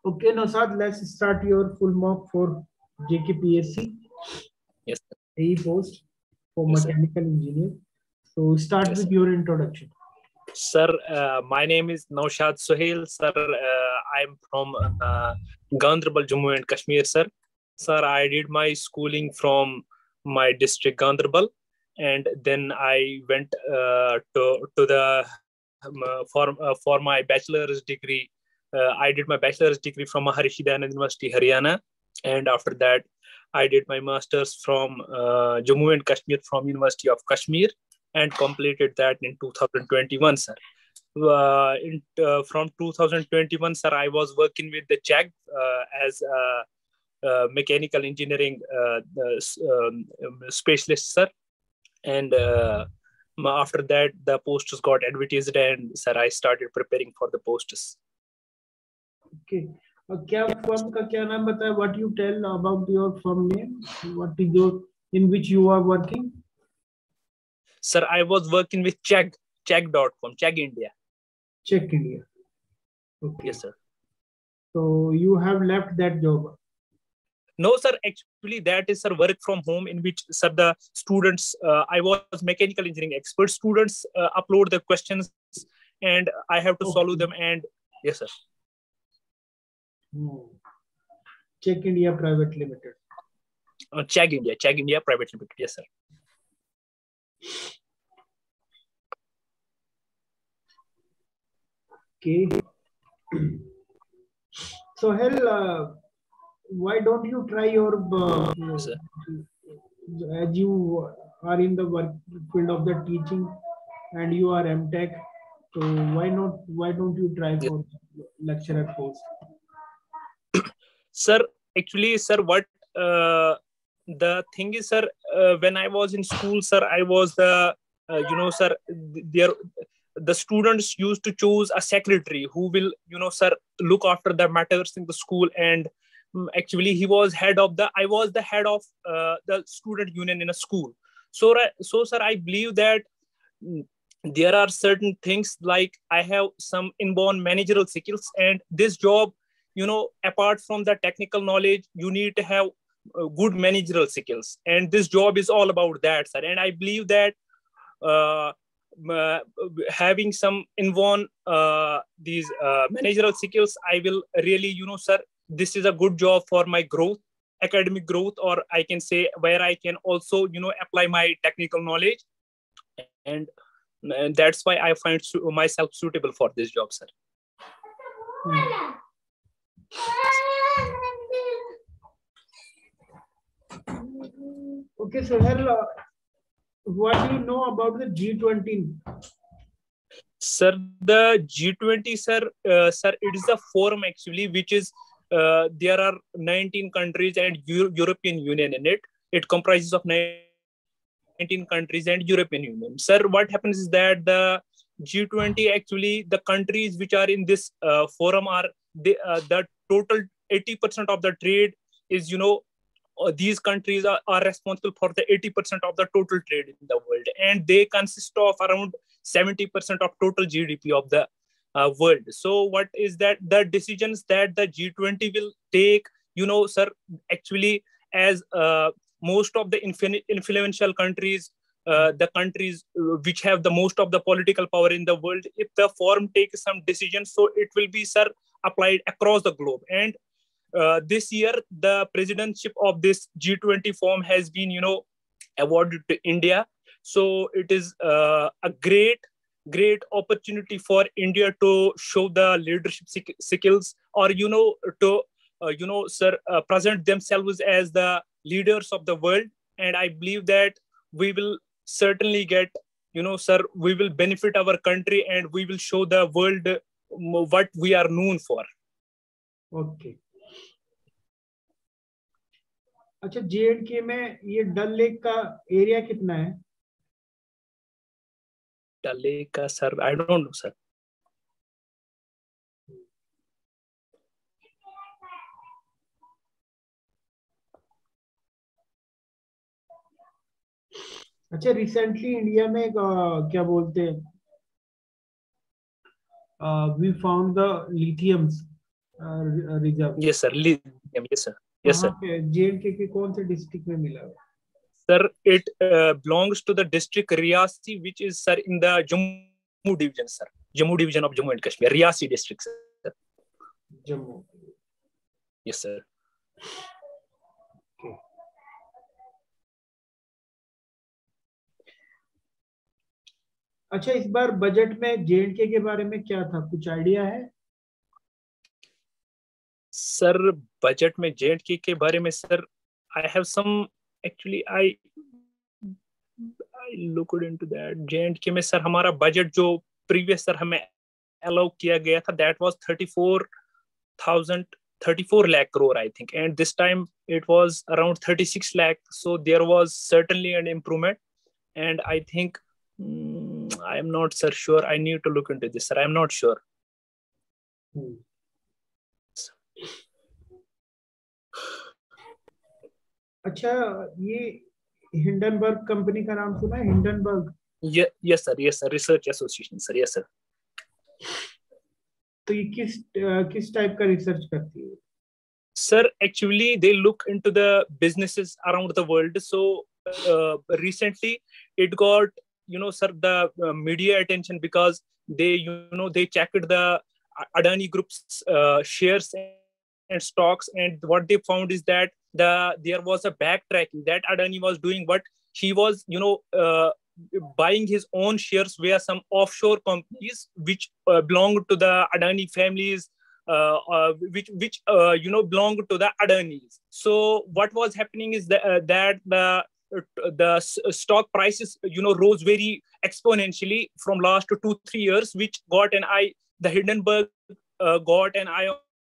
Okay, Nosad, let's start your full mock for JKPSC. Yes, sir. AE post for Yes, mechanical engineer. So start with your introduction. Sir, my name is Naushad Suhail. Sir, I'm from Gandarbal, Jammu and Kashmir, sir. Sir, I did my schooling from my district Gandarbal, and then I went to the for my bachelor's degree. I did my bachelor's degree from Maharishi Dayanand University, Haryana, and after that, I did my master's from Jammu and Kashmir from University of Kashmir, and completed that in 2021, sir. From 2021, sir, I was working with the JAG as mechanical engineering specialist, sir. And after that, the posts got advertised, and sir, I started preparing for the posts. Okay. क्या firm का क्या नाम बताया? What you tell about your firm name? What is your in which you are working? Sir, I was working with Chag.com, Chag India. Check India. Okay. Yes, sir. So you have left that job? No, sir. Actually, that is, sir, work from home, in which, sir, the students, I was mechanical engineering expert. Students upload the questions, and I have to solve them. And yes, sir. Check India Private Limited. Chag India Private Limited. Yes, sir. Okay. So, hell, why don't you try your as you are in the work field of the teaching and you are M.Tech, so why don't you try for lecturer post? Sir, actually, sir, what the thing is, sir, when I was in school, sir, I was the sir, the students used to choose a secretary who will, sir, look after the matters in the school. And actually, I was the head of the student union in a school. So, sir, I believe that there are certain things like I have some inborn managerial skills, and this job, apart from the technical knowledge, you need to have good managerial skills. And this job is all about that, sir. And I believe that having some inborn these managerial skills, I will really, sir, this is a good job for my growth, academic growth, or I can say where I can also, apply my technical knowledge. And that's why I find myself suitable for this job, sir. Okay, so what do you know about the G20? Sir, the G20, sir, it is a forum actually, which is there are 19 countries and European Union in it. It comprises of 19 countries and European Union. Sir, what happens is that the G20 actually, the countries which are in this forum are the total 80% of the trade is, these countries are responsible for the 80% of the total trade in the world, and they consist of around 70% of total GDP of the world. So what is that the decisions that the G20 will take, sir, actually, as most of the influential countries, the countries which have the most of the political power in the world, if the forum takes some decisions, so it will be, sir, applied across the globe. And this year, the presidentship of this G20 forum has been, awarded to India. So it is a great opportunity for India to show the leadership skills, or, to, sir, present themselves as the leaders of the world. And I believe that we will certainly get, sir, we will benefit our country, and we will show the world what we are known for. Okay. अच्छा, J&K में ये डल lake का area कितना है? डल lake का, sir, I don't know, sir. अच्छा, recently India में क्या बोलते हैं, we found the lithiums reserve? Yes sir, lithium. Yes sir. Yes sir. JNK के कौन से डिस्ट्रिक्ट में मिला? Sir, it belongs to the district Riasi, which is sir in the Jammu division, sir. Jammu division of Jammu and Kashmir, Riasi district, sir. Jammu. Yes sir. Okay. अच्छा, इस बार budget में JNK के बारे में क्या था, कुछ आइडिया है? सर बजट में JNK के बारे में sir I have some actually I looked into that. JNK में सर हमारा बजट जो प्रीवियस सर हमें अलाउ किया गया था that was 34 lakh crore I think, and this time it was around 36 lakh, so there was certainly an improvement, and I think I am not sir sure, I need to look into this sir, I am not sure. अच्छा, ये Hindenburg company का नाम सुना है? Hindenburg? yes sir, research association sir. yes sir. तो ये किस type का रिसर्च करती है? Sir, actually they look into the businesses around the world. So recently it got, sir, the media attention because they, they checked the Adani Group's shares and stocks, and what they found is that there was a backtracking that Adani was doing. What he was, buying his own shares via some offshore companies which belonged to the Adani families, which belong to the Adanis. So what was happening is that the stock prices rose very exponentially from last 2-3 years, which got an eye. The Hindenburg got an eye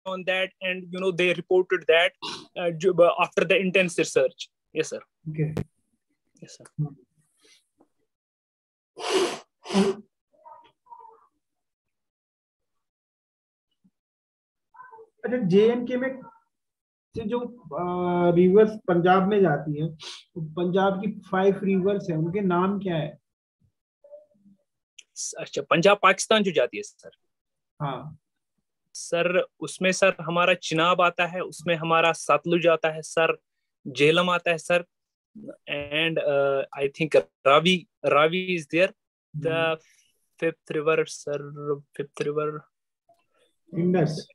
on that, and they reported that after the intense research. Yes sir. Okay. Yes sir. अच्छा, JNK में से जो reverse Punjab में जाती है, तो पंजाब की 5 reverse है, उनके नाम क्या है? अच्छा, पंजाब पाकिस्तान जो जाती है सर? हाँ सर, उसमें सर हमारा चिनाब आता है, उसमें हमारा सतलुज आता है सर, झेलम आता है sir, and I think Ravi is there. The fifth river sir, fifth river Indus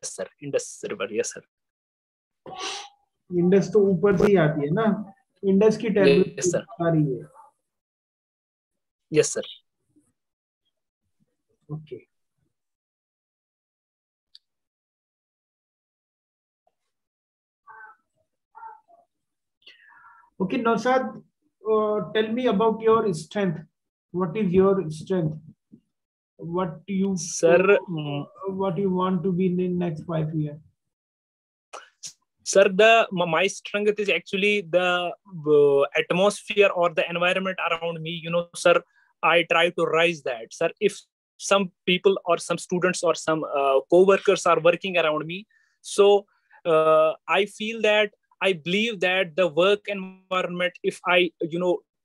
sir, Indus river. Yes sir. Indus तो ऊपर से ही आती है ना, इंडस की टैबलेट आ रही है. Yes sir. Okay. Okay, Nausad, tell me about your strength. What is your strength? What do you, sir, what do you want to be in the next 5 years? Sir, my strength is actually the atmosphere or the environment around me. Sir, I try to rise that. Sir, if some people or some students or some co-workers are working around me, so I feel that, I believe that the work environment, if I,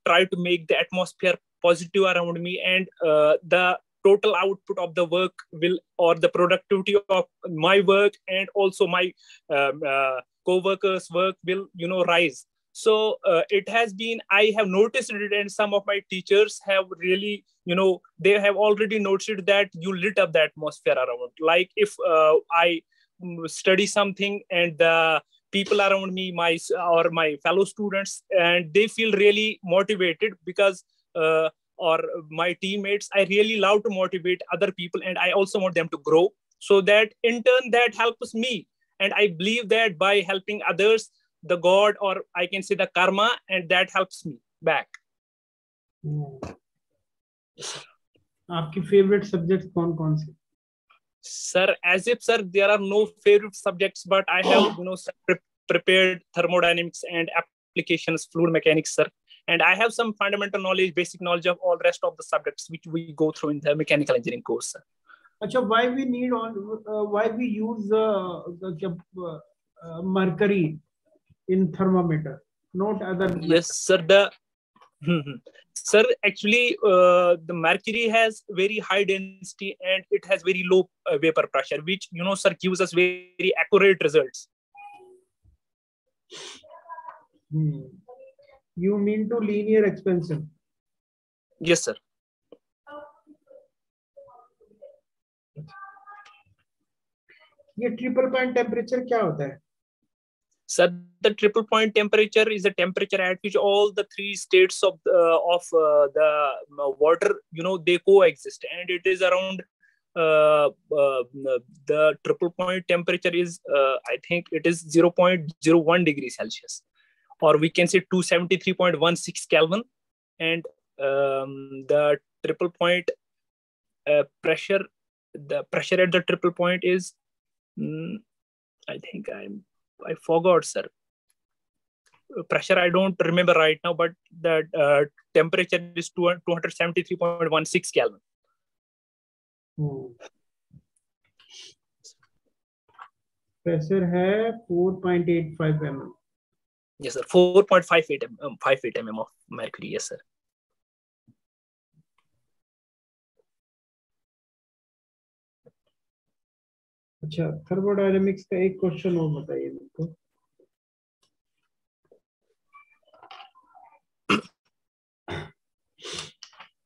try to make the atmosphere positive around me, and the total output of the work will, or the productivity of my work and also my co-workers' work will, rise. So it has been, I have noticed it, and some of my teachers have really, they have already noticed that you lit up the atmosphere around. Like if I study something and the people around me, my fellow students, and they feel really motivated because or my teammates, I really love to motivate other people, and I also want them to grow, so that in turn that helps me, and I believe that by helping others, the God, or I can say the karma, and that helps me back. आपकी favorite subjects कौन-कौन से? Sir, as if sir, there are no favorite subjects, but I have prepared thermodynamics and applications, fluid mechanics, sir, and I have some fundamental knowledge, basic knowledge of all rest of the subjects which we go through in the mechanical engineering course, sir. Achha, why we need why we use mercury in thermometer, not other? Yes sir, the Sir, actually, the mercury has very high density and it has very low vapor pressure, which, sir, gives us very accurate results. You mean to linear expansion? Yes, sir. ये triple point temperature क्या होता है? Sir, the triple point temperature is the temperature at which all the three states of the water, they coexist, and it is around the triple point temperature is I think it is 0.01 degrees Celsius, or we can say 273.16 Kelvin, and the triple point pressure, the pressure at the triple point is I think I forgot, sir. Pressure I don't remember right now, but the temperature is 273.16 Kelvin. Pressure है 4.85 mm. Yes, sir. 4.58 mm of mercury. Yes, sir. अच्छा, thermodynamics का एक question और बताइए मेरे को.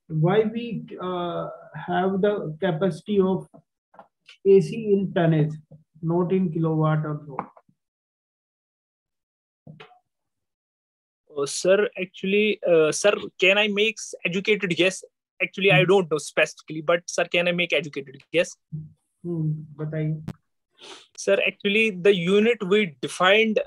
Why we have the capacity of AC in tonnage, not in kilowatt or so? Oh, sir, actually, sir, can I make educated guess? Actually, I don't know specifically, but sir, can I make educated guess? बताइए. Sir, actually, the unit we defined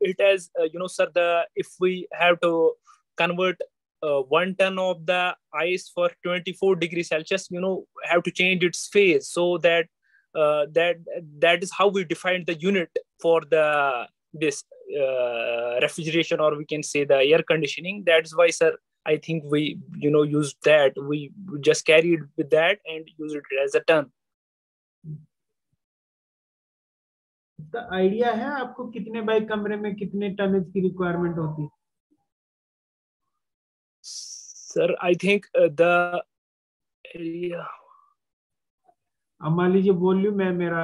it as, sir, if we have to convert 1 ton of the ice for 24 degrees Celsius, have to change its phase, so that that is how we defined the unit for this refrigeration, or we can say the air conditioning. That's why, sir, I think we used that. We just carried with that and used it as a ton. इसका idea है आपको कितने by कमरे में कितने tonnage की requirement होती है? Sir, I think the area, मान लीजिए वॉल्यूम है मेरा,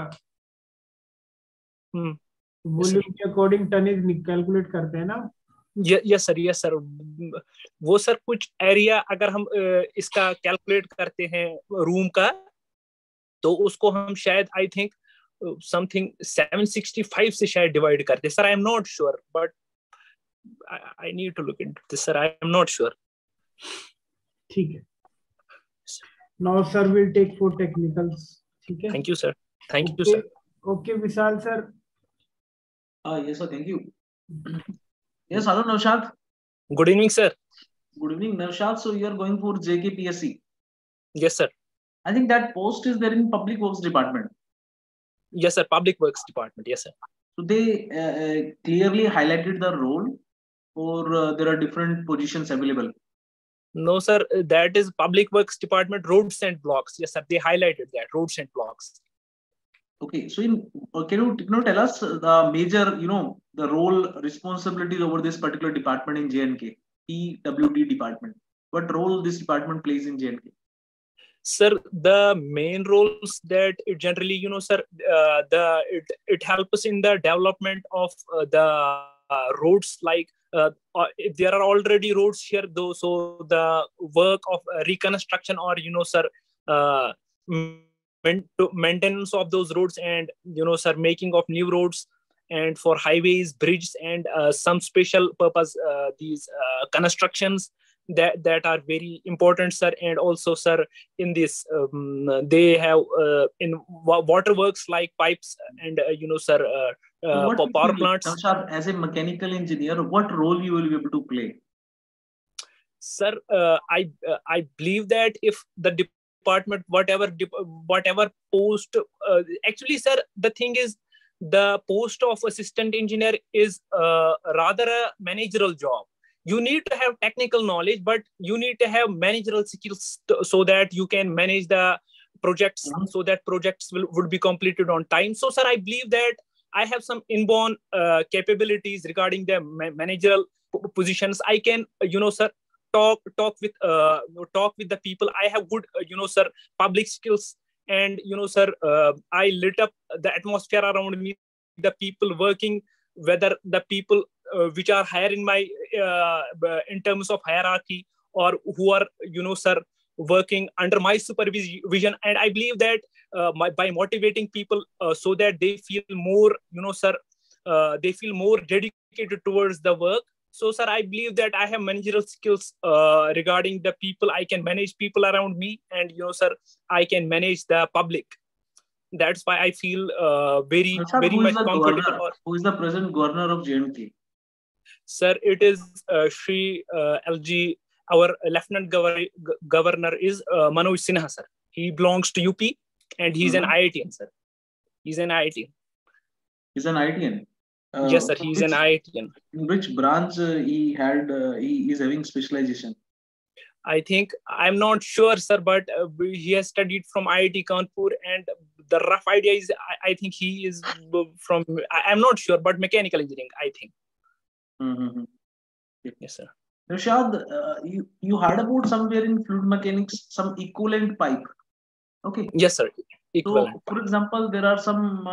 वॉल्यूम के अकॉर्डिंग टनेज कैलकुलेट करते हैं ना? Yes sir. वो सर कुछ एरिया अगर हम इसका कैलकुलेट करते हैं रूम का, तो उसको हम शायद आई थिंक समथिंग 765 से शायद डिवाइड करते. Sir, I am not sure, but I need to look into this. Sir, I am not sure. ठीक है. Now sir will take for technicals. ठीक है. Thank you sir. Thank you sir. Okay Vishal sir. Yes sir, thank you. Yes, hello Naushad. Good evening, sir. Good evening, Naushad. So you are going for JKPSC? Yes, sir. I think that post is there in Public Works Department. Yes, sir. Public Works Department. Yes, sir. So they clearly highlighted the role, or there are different positions available? No, sir. That is Public Works Department, roads and blocks. Yes, sir. They highlighted that, roads and blocks. Okay. So can you tell us the major, the role, responsibilities over this particular department in J&K, PWD department? What role this department plays in J&K? Sir, the main roles that it generally, sir, it helps us in the development of the roads. Like if there are already roads here, though, so the work of reconstruction, or sir, maintenance of those roads, and sir, making of new roads, and for highways, bridges, and some special purpose these constructions that are very important, sir. And also, sir, in this they have in waterworks like pipes and sir, power plants. As a mechanical engineer, what role you will be able to play? Sir, I believe that if the department, whatever post, actually, sir, the thing is, the post of assistant engineer is rather a managerial job. You need to have technical knowledge, but you need to have managerial skills so that you can manage the projects, so that projects would be completed on time. So, sir, I believe that I have some inborn capabilities regarding the managerial positions. I can, sir, talk with the people. I have good sir, public skills, and sir, I lit up the atmosphere around me, the people working, whether the people which are higher in my in terms of hierarchy, or who are sir, working under my supervision. And I believe that by motivating people so that they feel more sir, they feel more dedicated towards the work. So sir, I believe that I have managerial skills regarding the people. I can manage people around me, and sir, I can manage the public. That's why I feel very much comfortable. Who is the present governor of JNK? Sir, it is Shri LG. Our Lieutenant Governor is Manoj Sinha, sir. He belongs to UP, and he's an IITian, sir. He's an IITian. He's an IITian? Yes, sir. He's an IITian. In which branch he is having specialization? I think, I'm not sure, sir, but he has studied from IIT Kanpur, and the rough idea is, I think he is from, I'm not sure, but mechanical engineering, I think. Mm-hmm. Yes, sir. Rashad, you heard about somewhere in fluid mechanics some equivalent pipe. Okay. Yes, sir. Equivalent. So, for example, there are some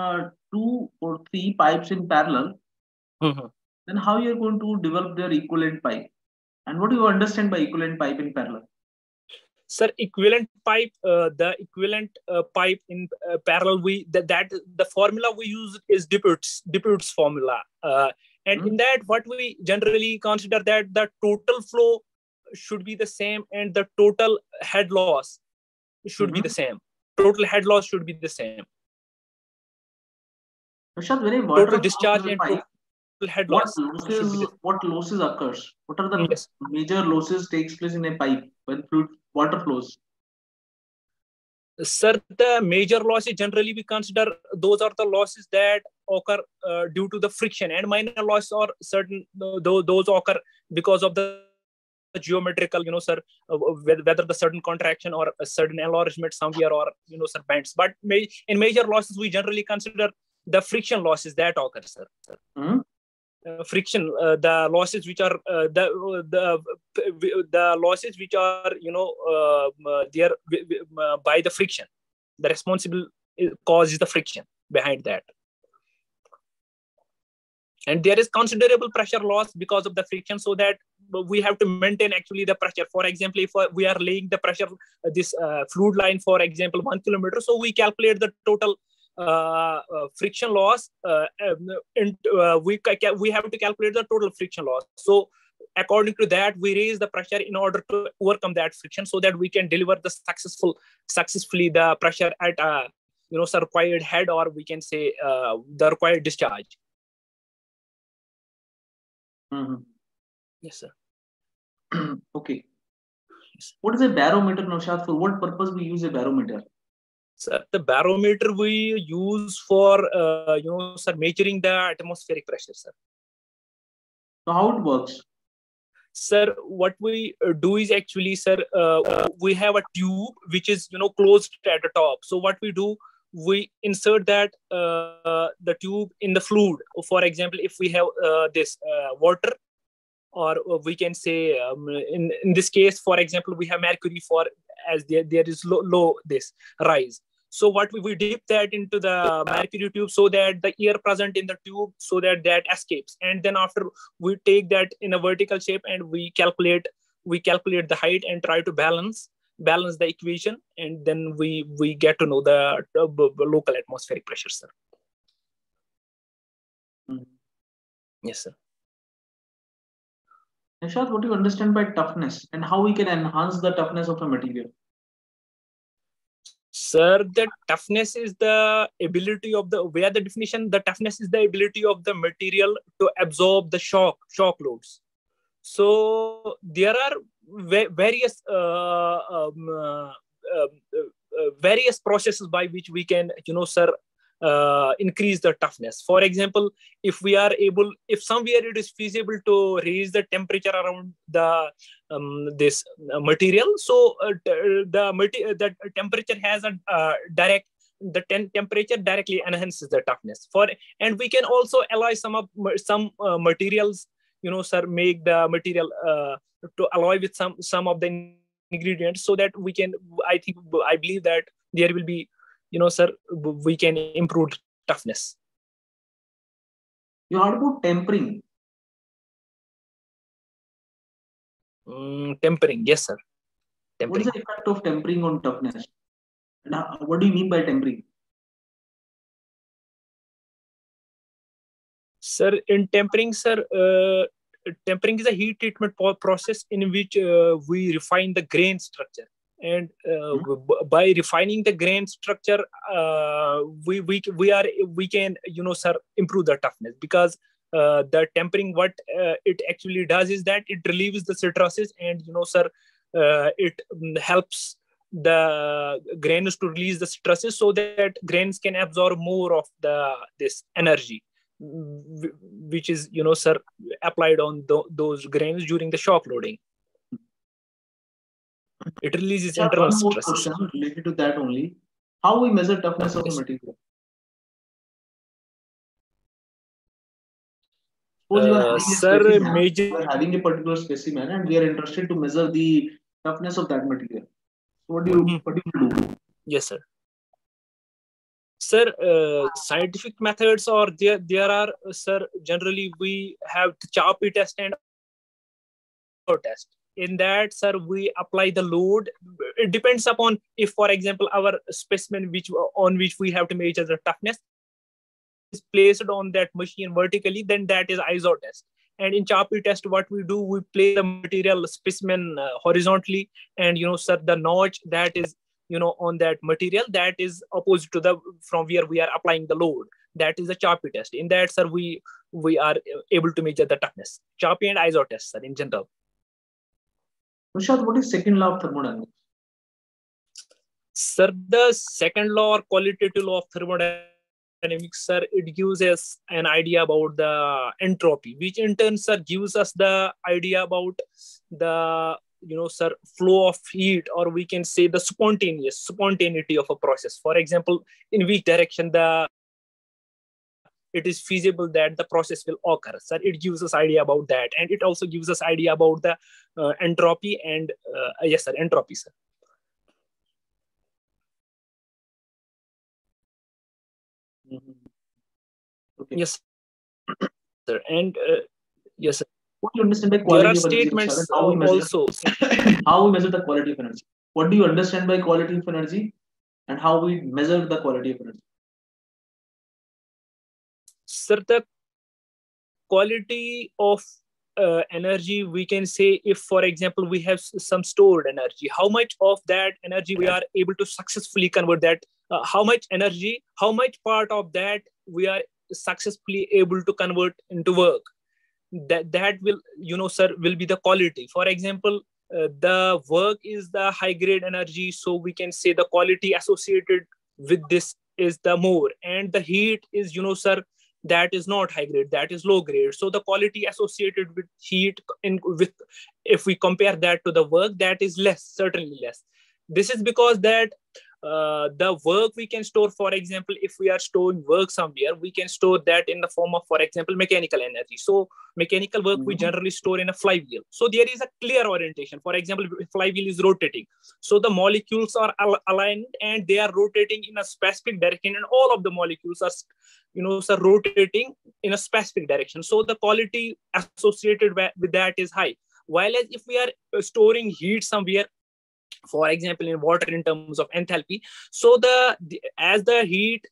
2 or 3 pipes in parallel. Mm-hmm. Then how you are going to develop their equivalent pipe? And what do you understand by equivalent pipe in parallel? Sir, equivalent pipe, the equivalent pipe in parallel, the formula we use is Depute's formula. And in that, what we generally consider that the total flow should be the same, and the total head loss should be the same. Total head loss should be the same. Rashad, very total discharge and total head loss. What losses occurs? What are the major losses takes place in a pipe when water flows? Sir, the major losses generally we consider those are the losses that occur due to the friction, and minor losses are certain those occur because of the geometrical, sir, whether the certain contraction or a certain enlargement somewhere, or sir, bends. But in major losses we generally consider the friction losses that occur, sir. Friction, the losses which are the losses which are there by the friction. The responsible cause is the friction behind that, and there is considerable pressure loss because of the friction, so that we have to maintain actually the pressure. For example, if we are laying the pressure, this fluid line, for example, 1 kilometer, so we calculate the total friction loss, and we have to calculate the total friction loss. So according to that, we raise the pressure in order to overcome that friction, so that we can deliver the successfully the pressure at sir, required head, or we can say the required discharge. Yes, sir. Okay. What is a barometer, Naushad? For what purpose we use a barometer? Sir, the barometer we use for sir, measuring the atmospheric pressure, sir. So how it works? Sir, what we do is actually, sir, we have a tube which is closed at the top. So what we do, we insert that the tube in the fluid. For example, if we have this water, or we can say in this case, for example, we have mercury, for as there is low this rise. So what we dip that into the mercury tube, so that the air present in the tube, so that escapes, and then after we take that in a vertical shape, and we calculate the height and try to balance the equation, and then we get to know the local atmospheric pressure, sir. Yes, sir. Naushad, what do you understand by toughness, and how we can enhance the toughness of a material? Sir, the toughness is the ability of the definition. The toughness is the ability of the material to absorb the shock loads. So there are various processes by which we can, sir, increase the toughness. For example, if somewhere it is feasible to raise the temperature around the this material, so the temperature has a temperature directly enhances the toughness. And we can also alloy some materials, sir, make the material to alloy with some of the ingredients, so that we can, I believe that there will be, sir, we can improve toughness. You heard about tempering? Tempering, yes, sir. Tempering. What is the effect of tempering on toughness? And what do you mean by tempering? Sir, in tempering, sir, tempering is a heat treatment process in which we refine the grain structure. And by refining the grain structure, we can, sir, improve the toughness, because the tempering, what it actually does is that it relieves the stresses, and sir, it helps the grains to release the stresses, so that grains can absorb more of this energy, which is, sir, applied on those grains during the shock loading. It releases internal stresses. One more question related to that only. How we measure toughness of a material? Suppose you are having a particular specimen and we are interested to measure the toughness of that material. What do you do? Yes, sir. Sir, scientific methods, or there are, sir, generally we have the Charpy test and test. In that, sir, we apply the load. It depends upon if, for example, our specimen on which we have to measure the toughness is placed on that machine vertically, then that is ISO test. And in Charpy test, what we do, we place the material specimen horizontally, and sir, the notch that is on that material, that is opposite to from where we are applying the load. That is the Charpy test. In that, sir, we are able to measure the toughness. Charpy and ISO test, sir, in general. Nishad, what is second law of thermodynamics? Sir, the second law or qualitative law of thermodynamics, sir, it gives us an idea about the entropy, which in turn, sir, gives us the idea about the sir, flow of heat, or we can say the spontaneity of a process. For example, in which direction it is feasible that the process will occur. Sir, it gives us idea about that, and it also gives us idea about the entropy and yes, sir, entropy, sir. Okay. Yes, sir, and yes, sir. What do you understand by quality there are of statements energy? How we measure, also. How we measure the quality of energy? What do you understand by quality of energy, and how we measure the quality of energy? Sir, the quality of energy, we can say, if, for example, we have some stored energy, how much of that energy we are able to successfully convert that, how much part of that we are successfully able to convert into work. That will, sir, will be the quality. For example, the work is the high grade energy, so we can say the quality associated with this is the more, and the heat is, sir, that is not high grade, that is low grade. So the quality associated with heat, if we compare that to the work, that is less, certainly less. This is because that the work we can store, for example, if we are storing work somewhere, we can store that in the form of, for example, mechanical energy. So mechanical work we generally store in a flywheel. So there is a clear orientation. For example, if flywheel is rotating, so the molecules are aligned and they are rotating in a specific direction, and all of the molecules are, sir, rotating in a specific direction. So the quality associated with that is high. While if we are storing heat somewhere, for example, in water, in terms of enthalpy, so as the heat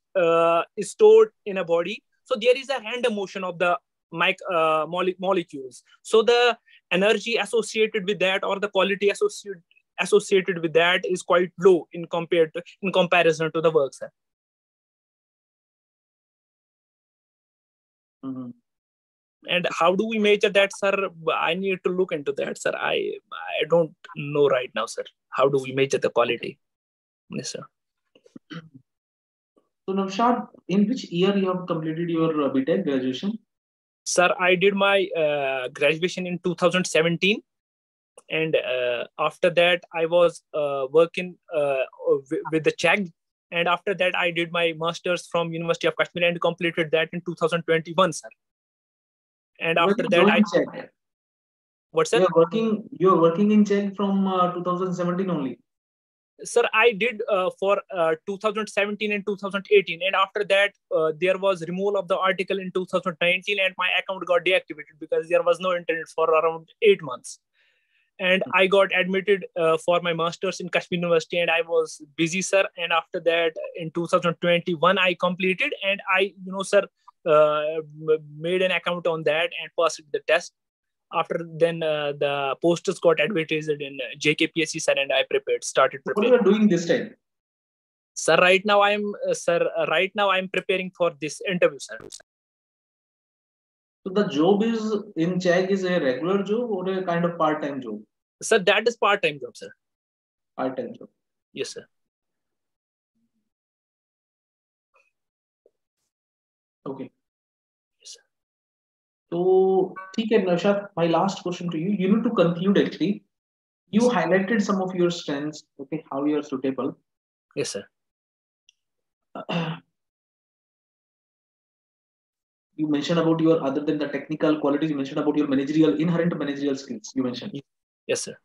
is stored in a body, so there is a random motion of the molecules. So the energy associated with that, or the quality associated with that, is quite low in comparison to the work, sir. And how do we measure that, sir? I need to look into that, sir. I don't know right now, sir. How do we measure the quality? Yes, sir. So, Navshad, in which year you have completed your B.Tech graduation? Sir, I did my graduation in 2017. And after that, I was working with the CHAG. And after that, I did my master's from University of Kashmir and completed that in 2021, sir. And after that, what, sir? You're working in JKPSC from 2017 only. Sir, I did for 2017 and 2018, and after that there was removal of the article in 2019, and my account got deactivated because there was no internet for around 8 months. And I got admitted for my master's in Kashmir University, and I was busy, sir. And after that, in 2021, I completed, and I, sir, made an account on that and passed the test. After then, the posters got advertised in JKPSC, sir, and I started preparing. What are you doing this time? Sir, right now I'm preparing for this interview, sir. So the job is in JKPSC is a regular job or a kind of part-time job? Sir, that is part-time job, sir. Part-time job. Yes, sir. Okay. Yes, sir. So, okay, Naushad, my last question to you. You need to conclude actually. You highlighted some of your strengths, okay, how you are suitable. Yes, sir. You mentioned about your, other than the technical qualities, you mentioned about your inherent managerial skills, you mentioned. Yes, sir.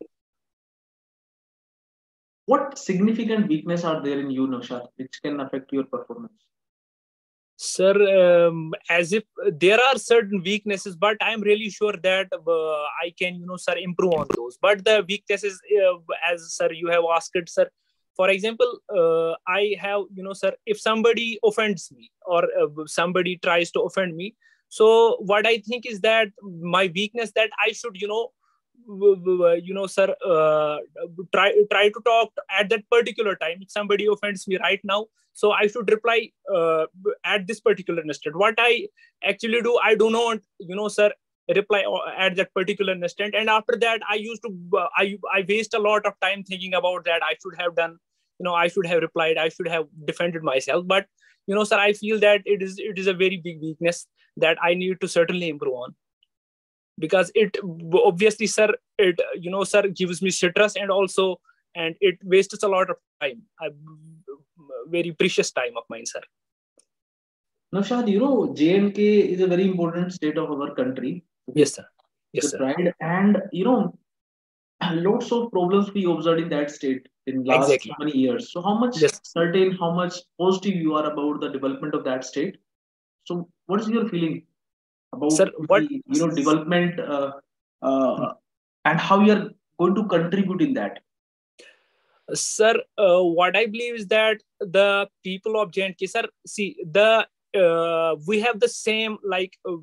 What significant weakness are there in you, Naushad, which can affect your performance? Sir, as if there are certain weaknesses, but I'm really sure that I can, sir, improve on those. But the weaknesses, as sir, you have asked, sir, for example, I have, sir, if somebody offends me or somebody tries to offend me, so what I think is that my weakness that I should, sir, try to talk at that particular time. If somebody offends me right now, so I should reply at this particular instant. What I actually do, I do not, sir, reply at that particular instant. And after that, I used to, I waste a lot of time thinking about that. I should have done, I should have replied, I should have defended myself. But, sir, I feel that it is a very big weakness that I need to certainly improve on. Because it obviously, sir, it, sir, gives me stress and it wastes a lot of time, very precious time of mine, sir. Naushad, J&K is a very important state of our country. Yes, sir. Yes, sir. Pride. And, lots of problems we observed in that state in last so many years. So how much how much positive you are about the development of that state? So what is your feeling about the, development and how you are going to contribute in that? Sir, what I believe is that the people of J&K, sir, see, we have the same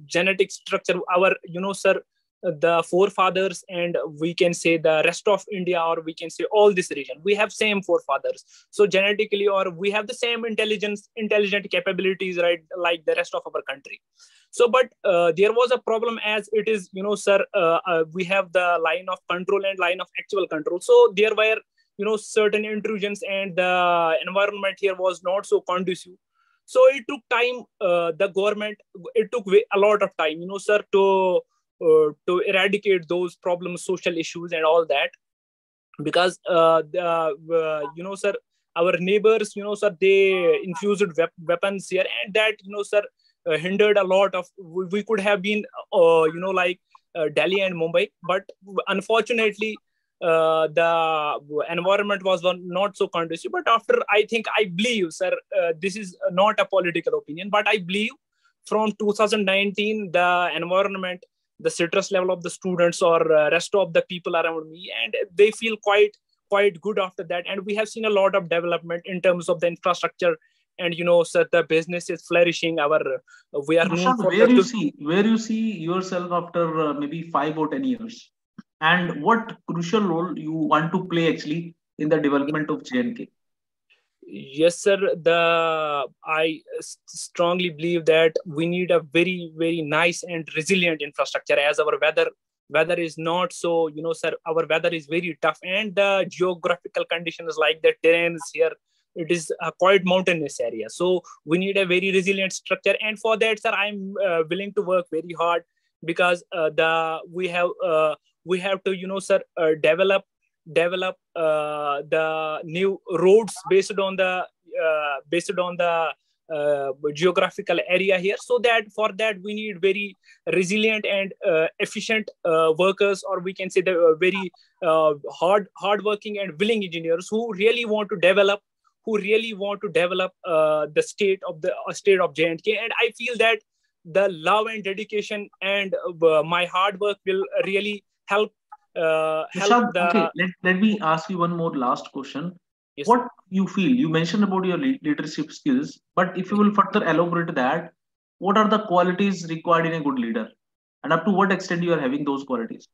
genetic structure. Our, sir, the forefathers, and we can say the rest of India, or we can say all this region, we have same forefathers. So genetically, or we have the same intelligent capabilities, right, like the rest of our country. So, but there was a problem, as it is, sir, we have the line of control and line of actual control. So there were, certain intrusions, and the environment here was not so conducive. So it took time, the government, it took a lot of time, sir, to eradicate those problems, social issues and all that. Because, sir, our neighbors, sir, they infused weapons here, and that, sir, hindered a lot of, we could have been, Delhi and Mumbai, but unfortunately, the environment was not so conducive. But after, I believe, sir, this is not a political opinion, but I believe from 2019, the environment, the stress level of the students or rest of the people around me, and they feel quite good after that. And we have seen a lot of development in terms of the infrastructure, and sir, the business is flourishing. We are known for where you see yourself after maybe 5 or 10 years, and what crucial role you want to play actually in the development of J&K? Yes, sir. I strongly believe that we need a very, very nice and resilient infrastructure, as our weather is not so, sir, our weather is very tough, and the geographical conditions, like the terrains here, it is a quite mountainous area. So we need a very resilient structure. And for that, sir, I'm willing to work very hard, because we have to, sir, develop the new roads based on the geographical area here. So that for that we need very resilient and efficient workers, or we can say the very hardworking and willing engineers who really want to develop the state of J&K. And I feel that the love and dedication and my hard work will really help. Okay, let me ask you one more last question. Yes, what you feel, you mentioned about your leadership skills, but if you will further elaborate that, what are the qualities required in a good leader, and up to what extent you are having those qualities?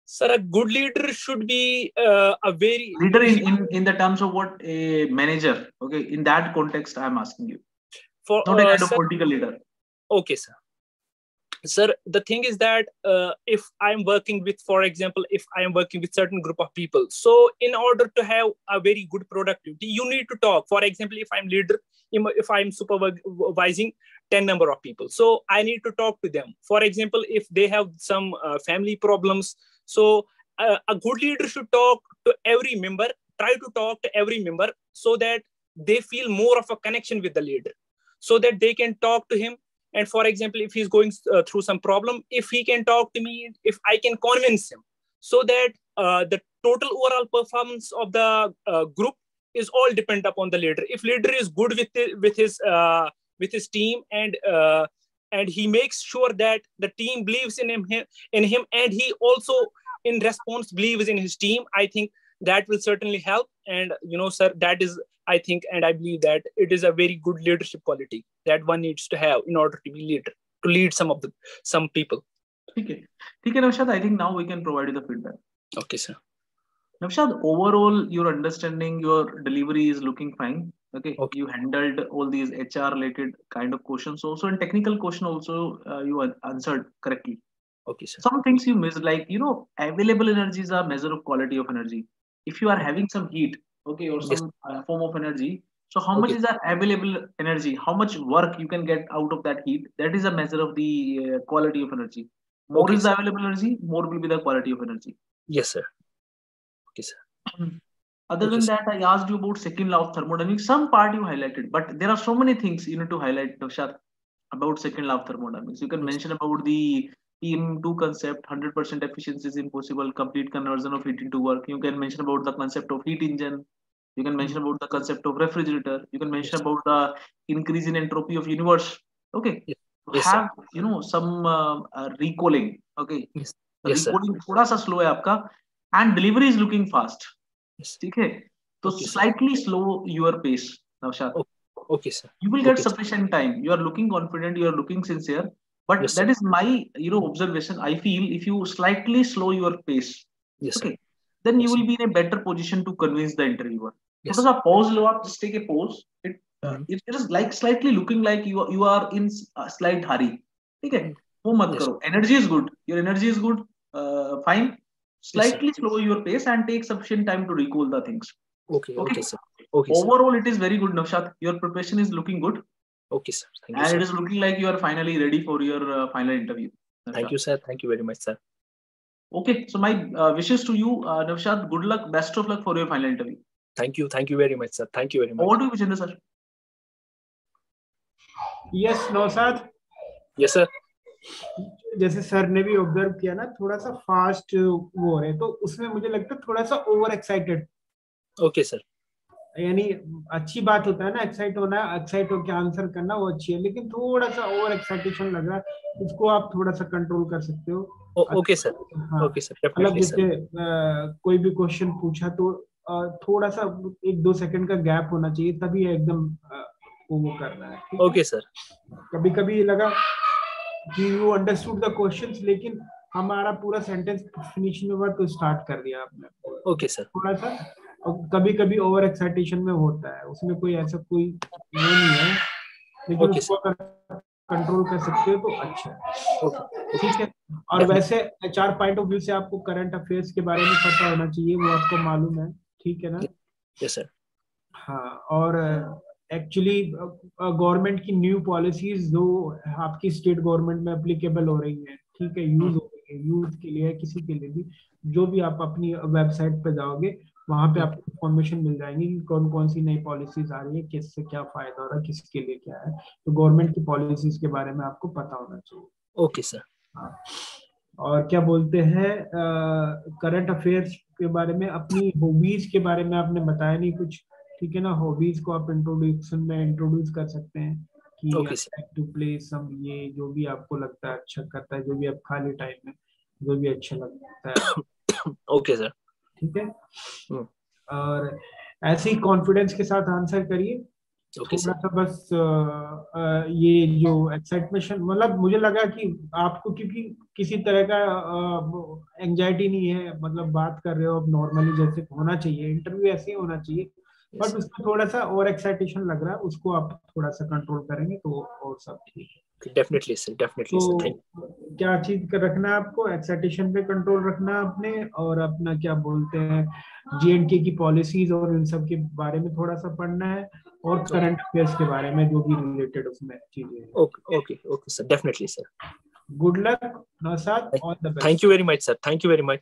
Sir, a good leader should be a very leader in the terms of what a manager. Okay, in that context, I am asking you. For not a kind of political leader. Okay, sir. Sir, the thing is that if I'm working with, for example, if I am working with certain group of people, so in order to have a very good productivity, you need to talk. For example, if I'm leader, if I'm supervising 10 number of people, so I need to talk to them. For example, if they have some family problems, so a good leader should talk to every member, try to talk to every member so that they feel more of a connection with the leader, so that they can talk to him. And for example, if he's going through some problem, if he can talk to me, if I can convince him, so that the total overall performance of the group is all dependent upon the leader. If leader is good with his team, and he makes sure that the team believes in him, and he also in response believes in his team, I think that will certainly help. And sir, that is, I think, and I believe that it is a very good leadership quality that one needs to have in order to be leader, to lead some people. Okay, Navshad, I think now we can provide you the feedback. Okay, sir. Navshad, overall, your understanding, your delivery is looking fine. Okay, you handled all these HR related kind of questions also, and technical question also you answered correctly. Okay, sir. Some things you missed, like available energy is a measure of quality of energy. If you are having some heat, okay, or some form of energy, so how much is that available energy? How much work you can get out of that heat? That is a measure of the quality of energy. More is the available energy, more will be the quality of energy. Yes, sir. Okay, sir. Other than that, I asked you about second law of thermodynamics. Some part you highlighted, but there are so many things you need to highlight, Navshad, about second law of thermodynamics. You can mention about the PM2 concept, 100% efficiency is impossible, complete conversion of heat into work. You can mention about the concept of heat engine. You can mention about the concept of refrigerator. You can mention about the increase in entropy of universe. Okay. Have some recalling. Okay. Recalling थोड़ा सा slow है आपका, and delivery is looking fast. ठीक है. So slightly slow your pace, Navshad. Okay, sir. You will get sufficient time. You are looking confident. You are looking sincere. But that is my observation. I feel if you slightly slow your pace, then you will be in a better position to convince the interviewer. Because a pause, just take a pause. It is like slightly looking like you are in a slight hurry. Okay, energy is good. Your energy is good. Fine. Slightly slow your pace and take sufficient time to recall the things. Okay, sir. Okay, overall, it is very good, Navshad. Your preparation is looking good. Okay, sir. Thank you, and sir. It is looking like you are finally ready for your final interview. Navshad. Thank you, sir. Thank you very much, sir. Okay, so my wishes to you, Navshad. Good luck. Best of luck for your final interview. Thank you. Thank you very much, sir. Thank you very much. Over to you, Vijendra, sir. Yes, Navshad. Yes, sir. जैसे sir ने भी observe किया ना, थोड़ा सा fast वो है, तो उसमें मुझे लगता है थोड़ा सा ओवर एक्साइटेड. Okay sir. यानी अच्छी बात होता है ना, एक्साइट होना, एक्साइट होकर आंसर करना, वो अच्छी है, लेकिन थोड़ा सा ओवर एक्साइटेशन लग रहा है, इसको आप थोड़ा सा कंट्रोल कर सकते हो. Okay sir. Okay sir. मतलब जैसे कोई भी क्वेश्चन पूछा तो थोड़ा सा 1-2 सेकंड का गैप होना चाहिए, तभी एकदम वो करना है. Okay sir. कभी कभी लगा कि यू अंडरस्टूड द क्वेश्चंस, लेकिन हमारा पूरा सेंटेंस फिनिश में हुआ तो स्टार्ट कर दिया आपने. Okay sir. थोड़ा सा कभी कभी ओवर एक्साइटेशन में होता है, उसमें कोई ऐसा कोई वो नहीं है, लेकिन उसको अगर कंट्रोल कर सकते हो तो अच्छा है. ठीक है. और वैसे HR पॉइंट ऑफ व्यू से आपको करंट अफेयर्स के बारे में पता होना चाहिए, वो आपको मालूम है. ठीक है ना. Yes sir. हाँ, और एक्चुअली गवर्नमेंट की न्यू पॉलिसीज जो आपकी स्टेट गवर्नमेंट में एप्लीकेबल हो रही है, ठीक है, यूज हो रही है, यूथ के लिए, किसी के लिए भी, जो भी आप अपनी वेबसाइट पे जाओगे वहां पे आपको इन्फॉर्मेशन मिल जाएंगी कि कौन कौन सी नई पॉलिसीज आ रही है, किससे क्या फायदा हो रहा है, किसके लिए क्या है। तो गवर्नमेंट की पॉलिसीज के बारे में आपको पता होना चाहिए। Okay sir. हाँ, और क्या बोलते हैं, करंट अफेयर्स के बारे में, अपनी हॉबीज के बारे में आपने बताया नहीं कुछ, ठीक है ना। हॉबीज को आप इंट्रोड्यूक्शन में इंट्रोड्यूस कर सकते हैं कि okay sir. To play some, ये जो भी आपको लगता है अच्छा करता है, जो भी आप खाली टाइम में जो भी अच्छा लगता है। Okay sir. ठीक है। और ऐसे ही कॉन्फिडेंस के साथ आंसर करिए। थोड़ा सा बस ये जो एक्साइटमेंट, मतलब मुझे लगा कि आपको क्योंकि किसी तरह का एंजाइटी नहीं है, मतलब बात कर रहे हो अब नॉर्मली जैसे होना चाहिए, इंटरव्यू ऐसे ही होना चाहिए, बट उसमें थोड़ा सा और एक्साइटेशन लग रहा है, उसको आप थोड़ा सा कंट्रोल करेंगे तो और सब ठीक है। Definitely sir, definitely sir. तो क्या चीज का रखना है आपको, एक्साइटेशन पे कंट्रोल रखना है अपने, और अपना क्या बोलते हैं J&K की पॉलिसीज और इन सब के बारे में थोड़ा सा पढ़ना है, और करंट अफेयर्स के बारे में जो भी रिलेटेड उसमें चीजें। Okay okay okay sir, definitely sir. Good luck Naushad, all the best. Thank you very much sir, thank you very much.